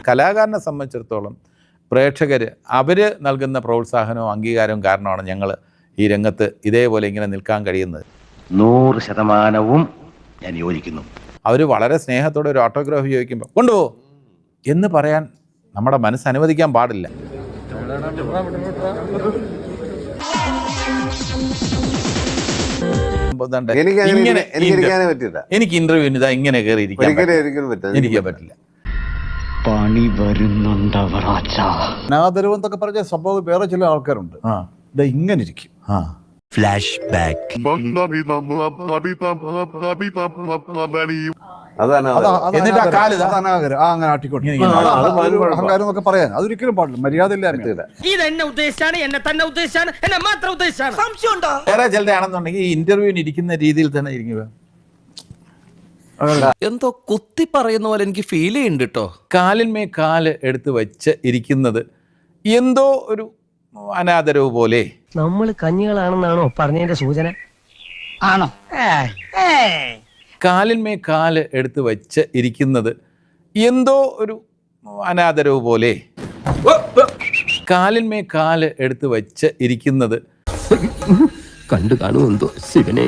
കലാകാരനെ സംബന്ധിച്ചിടത്തോളം പ്രേക്ഷകർ അവർ നൽകുന്ന പ്രോത്സാഹനവും അംഗീകാരവും കാരണമാണ് ഞങ്ങൾ ഈ രംഗത്ത് ഇതേപോലെ ഇങ്ങനെ നിൽക്കാൻ കഴിയുന്നത്. 100% ഞാൻ യോജിക്കുന്നു. അവർ വളരെ സ്നേഹത്തോടെ ഒരു ഓട്ടോഗ്രാഫ് ചോദിക്കുമ്പോൾ കൊണ്ടുപോ എന്ന് പറയാൻ നമ്മുടെ മനസ്സ് അനുവദിക്കാൻ പാടില്ല. എനിക്ക് ഇന്റർവ്യൂവിന് ഇതാ ഇങ്ങനെ കയറിയിരിക്കാൻ എനിക്ക് പറ്റില്ല. പണി വരുന്നുണ്ടവർ അനാദരവ് എന്നൊക്കെ പറഞ്ഞ സംഭവം വേറെ ചില ആൾക്കാരുണ്ട്. ഇത് ഇങ്ങനെ ഇരിക്കും. Flash back. അങ്ങനെ ആട്ടിക്കോട്ടെ അഹങ്കാരം എന്നൊക്കെ പറയാൻ അതൊരിക്കലും പാടില്ല. മര്യാദ ഇല്ല. വേറെ ചിലതാണെന്നുണ്ടെങ്കിൽ ഈ ഇന്റർവ്യൂവിന് ഇരിക്കുന്ന രീതിയിൽ തന്നെ ഇരിക്കുക. എന്തോ കുത്തി പറയുന്ന പോലെ എനിക്ക് ഫീൽ ചെയ്യുന്നുണ്ട് കേട്ടോ. കാലിന്മേ കാല് എടുത്ത് വെച്ച് ഇരിക്കുന്നത് എന്തോ ഒരു അനാദരവ് പോലെ. നമ്മൾ കഞ്ഞികളാണെന്നാണോ പറഞ്ഞതിന്റെ സൂചന? ആണോ? കാലിന്മേ കാല് എടുത്ത് വെച്ച് ഇരിക്കുന്നത് എന്തോ ഒരു അനാദരവ് പോലെ. കാലിന്മേ കാല് എടുത്ത് വെച്ച് ഇരിക്കുന്നത് കണ്ടു കാണുമെന്തോ ശിവനെ.